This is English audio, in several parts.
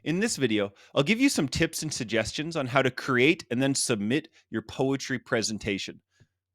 In this video, I'll give you some tips and suggestions on how to create and then submit your poetry presentation.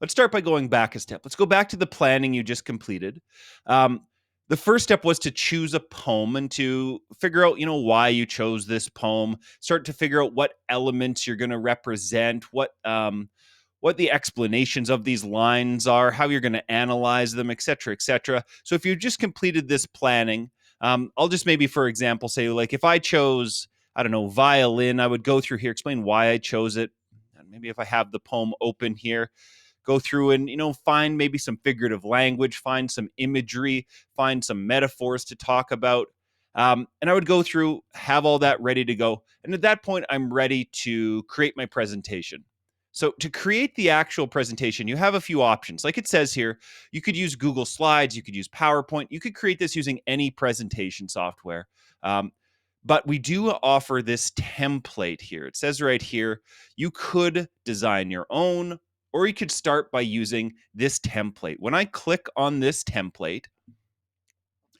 Let's start by going back a step. Let's go back to the planning you just completed. Um, the first step was to choose a poem and to figure out, why you chose this poem. Start to figure out what elements you're going to represent, what the explanations of these lines are, how you're going to analyze them, et cetera, et cetera. So if you just completed this planning, I'll just maybe, for example, say like if I chose, I don't know, violin, I would go through here, explain why I chose it. And maybe if I have the poem open here, go through and find maybe some figurative language, find some imagery, find some metaphors to talk about. And I would go through, have all that ready to go. And at that point, I'm ready to create my presentation. So to create the actual presentation, you have a few options. Like it says here, you could use Google Slides, you could use PowerPoint, you could create this using any presentation software. But we do offer this template here. It says right here, you could design your own, or you could start by using this template. When I click on this template,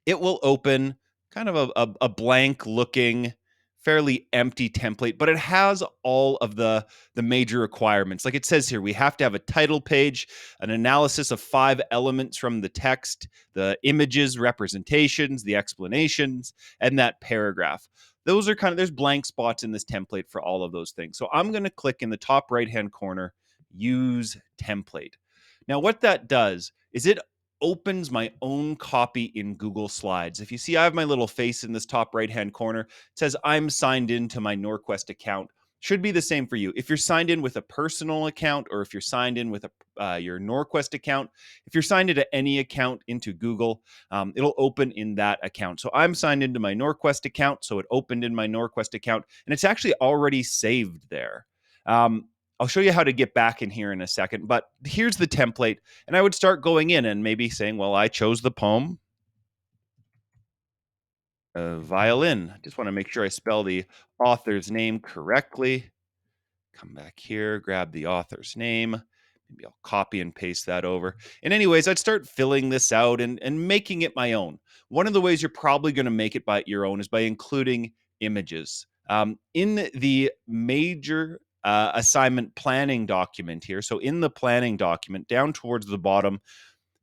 it will open kind of a blank looking, fairly empty template, but it has all of the major requirements. Like it says here, we have to have a title page, an analysis of 5 elements from the text, the images, representations, the explanations, and that paragraph. Those are there's blank spots in this template for all of those things. So I'm going to click in the top right-hand corner, use template. Now, what that does is it opens my own copy in Google Slides. If you see, I have my little face in this top right-hand corner. It says I'm signed into my Norquest account. Should be the same for you. If you're signed in with a personal account, or if you're signed in with your Norquest account, if you're signed into any account into Google, it'll open in that account. So I'm signed into my Norquest account, so it opened in my Norquest account, and it's actually already saved there. I'll show you how to get back in here in a second, but here's the template. And I would start going in and maybe saying, well, I chose the poem, violin. I just want to make sure I spell the author's name correctly. Come back here, grab the author's name. Maybe I'll copy and paste that over. And anyways, I'd start filling this out and making it my own. One of the ways you're probably going to make it by your own is by including images. In the major assignment planning document here, so in the planning document, down towards the bottom,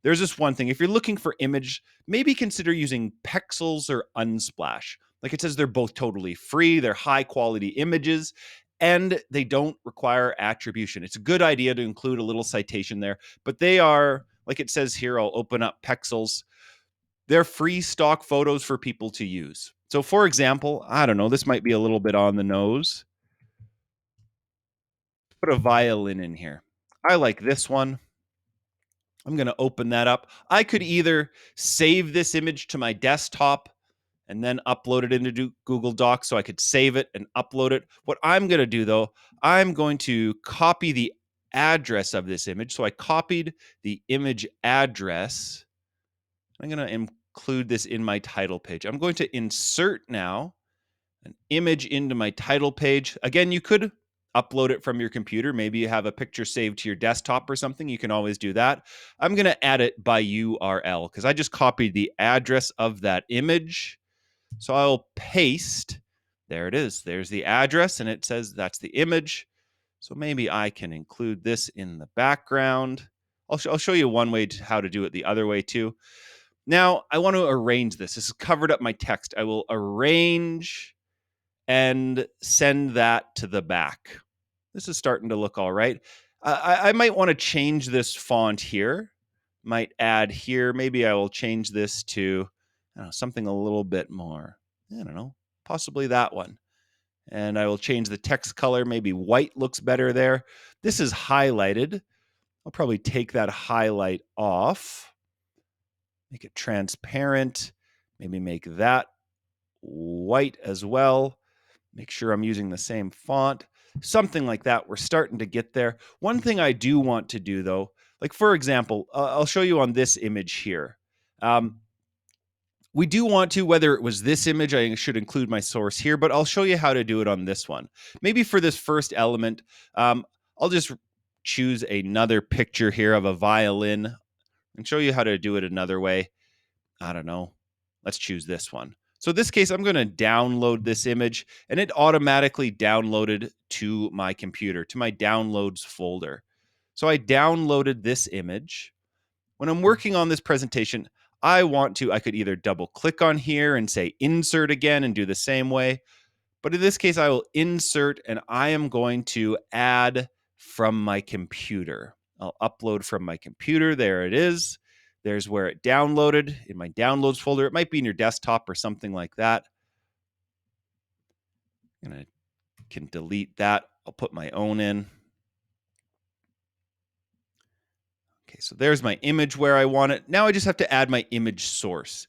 there's this one thing. If you're looking for image, maybe consider using Pexels or Unsplash. Like it says, they're both totally free. They're high quality images and they don't require attribution. It's a good idea to include a little citation there, but they are, like it says here, I'll open up Pexels. They're free stock photos for people to use. So for example, I don't know, this might be a little bit on the nose. Put a violin in here. I like this one. I'm going to open that up. I could either save this image to my desktop and then upload it into Google Docs so I could save it and upload it. What I'm going to do, though, I'm going to copy the address of this image. So I copied the image address. I'm going to include this in my title page. I'm going to insert now an image into my title page. Again, you could upload it from your computer. Maybe you have a picture saved to your desktop or something. You can always do that. I'm going to add it by URL because I just copied the address of that image. So I'll paste. There it is. There's the address, and it says that's the image. So maybe I can include this in the background. I'll show you one way how to do it the other way too. Now, I want to arrange this. This has covered up my text. I will arrange and send that to the back. This is starting to look all right. I might want to change this font here. Might add here. Maybe I will change this to something a little bit more. I don't know, possibly that one. And I will change the text color. Maybe white looks better there. This is highlighted. I'll probably take that highlight off. Make it transparent. Maybe make that white as well. Make sure I'm using the same font, something like that. We're starting to get there. One thing I do want to do, though, like for example, I'll show you on this image here. We do want to, whether it was this image, I should include my source here, but I'll show you how to do it on this one. Maybe for this first element, I'll just choose another picture here of a violin and show you how to do it another way. I don't know. Let's choose this one. So in this case, I'm going to download this image, and it automatically downloaded to my computer, to my downloads folder. So I downloaded this image. When I'm working on this presentation, I could either double click on here and say insert again and do the same way. But in this case, I will insert and I am going to add from my computer. I'll upload from my computer. There it is. There's where it downloaded in my downloads folder. It might be in your desktop or something like that. And I can delete that. I'll put my own in. Okay, so there's my image where I want it. Now I just have to add my image source.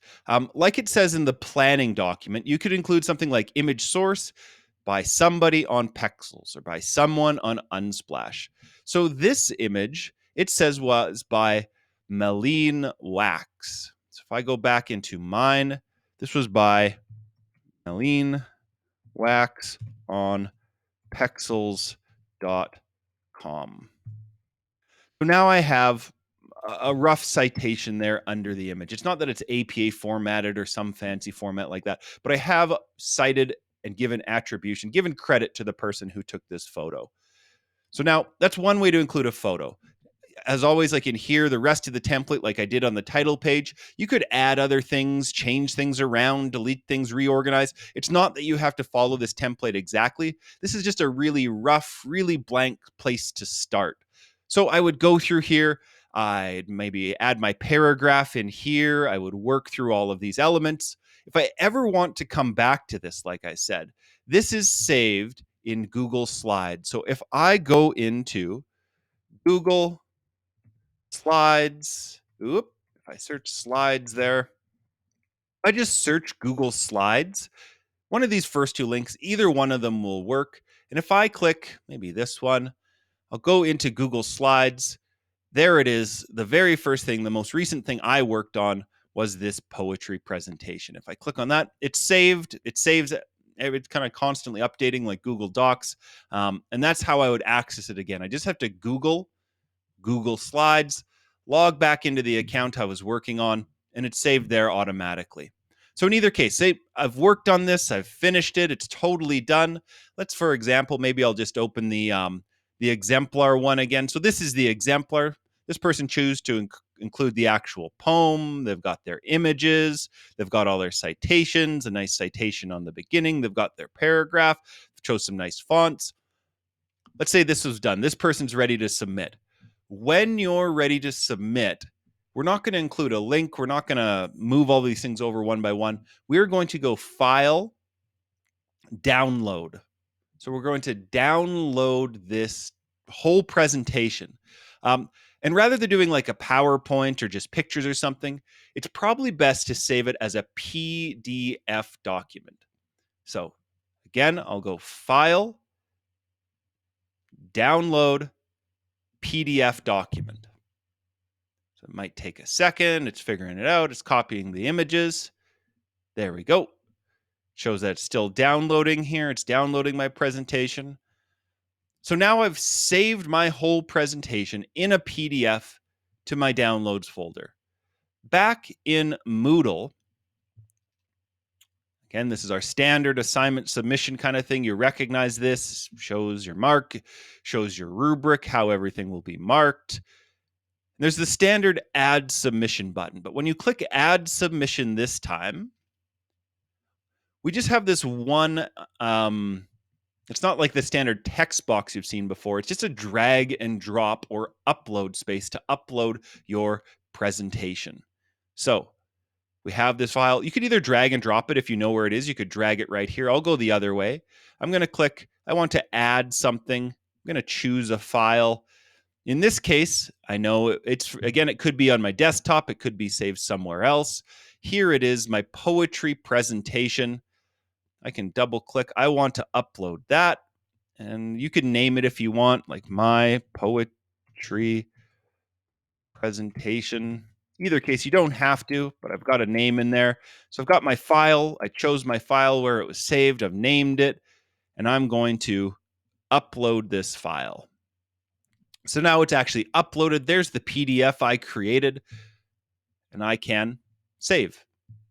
Like it says in the planning document, you could include something like image source by somebody on Pexels or by someone on Unsplash. So this image, it says was by Meline Wax. So if I go back into mine, this was by Meline Wax on Pexels.com. So now I have a rough citation there under the image. It's not that it's APA formatted or some fancy format like that, but I have cited and given attribution, given credit to the person who took this photo. So now that's one way to include a photo. As always, like in here, the rest of the template, like I did on the title page, you could add other things, change things around, delete things, reorganize. It's not that you have to follow this template exactly. This is just a really rough, really blank place to start. So I would go through here. I'd maybe add my paragraph in here. I would work through all of these elements. If I ever want to come back to this, like I said, this is saved in Google Slides. So if I go into Google Slides. If I search slides there, I just search Google Slides. One of these first two links, either one of them will work. And if I click maybe this one, I'll go into Google Slides. There it is. The very first thing, the most recent thing I worked on was this poetry presentation. If I click on that, it's saved. It saves it. It's kind of constantly updating like Google Docs. And that's how I would access it again. I just have to Google Slides, log back into the account I was working on, and it's saved there automatically. So in either case, say I've worked on this, I've finished it, it's totally done. Let's, for example, maybe I'll just open the exemplar one again. So this is the exemplar. This person chose to include the actual poem. They've got their images. They've got all their citations, a nice citation on the beginning. They've got their paragraph. Chose some nice fonts. Let's say this was done. This person's ready to submit. When you're ready to submit, we're not going to include a link. We're not going to move all these things over one by one. We're going to go File, Download. So we're going to download this whole presentation. And rather than doing like a PowerPoint or just pictures or something, it's probably best to save it as a PDF document. So again, I'll go File, Download, PDF document. So it might take a second. It's figuring it out. It's copying the images. There we go. Shows that it's still downloading here. It's downloading my presentation. So now I've saved my whole presentation in a PDF to my downloads folder. Back in Moodle, again, this is our standard assignment submission kind of thing. You recognize this, shows your mark, shows your rubric, how everything will be marked. There's the standard add submission button, but when you click add submission this time, we just have this one, it's not like the standard text box you've seen before. It's just a drag and drop or upload space to upload your presentation. So we have this file. You could either drag and drop it if you know where it is. You could drag it right here. I'll go the other way. I'm going to click, I want to add something. I'm going to choose a file. In this case, I know it's, again, it could be on my desktop. It could be saved somewhere else. Here it is, my poetry presentation. I can double click. I want to upload that. And you can name it if you want, like my poetry presentation. Either case, you don't have to, but I've got a name in there. So I've got my file. I chose my file where it was saved. I've named it, and I'm going to upload this file. So now it's actually uploaded. There's the PDF I created, and I can save.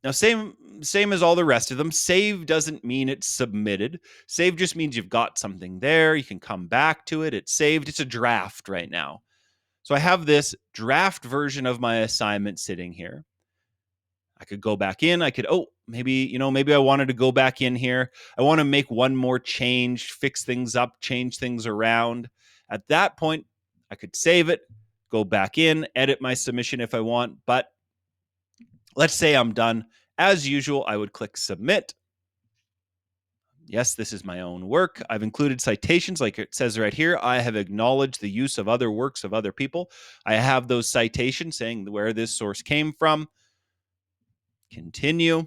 Now, same as all the rest of them. Save doesn't mean it's submitted. Save just means you've got something there. You can come back to it. It's saved. It's a draft right now. So I have this draft version of my assignment sitting here. I could go back in. I could, maybe I wanted to go back in here. I want to make one more change, fix things up, change things around. At that point, I could save it, go back in, edit my submission if I want. But let's say I'm done. As usual, I would click submit. Yes, this is my own work. I've included citations like it says right here. I have acknowledged the use of other works of other people. I have those citations saying where this source came from. Continue.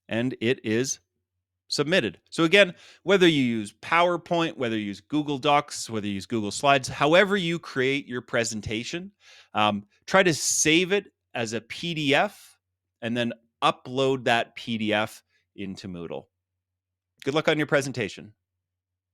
And it is submitted. So again, whether you use PowerPoint, whether you use Google Docs, whether you use Google Slides, however you create your presentation, try to save it as a PDF and then upload that PDF into Moodle. Good luck on your presentation.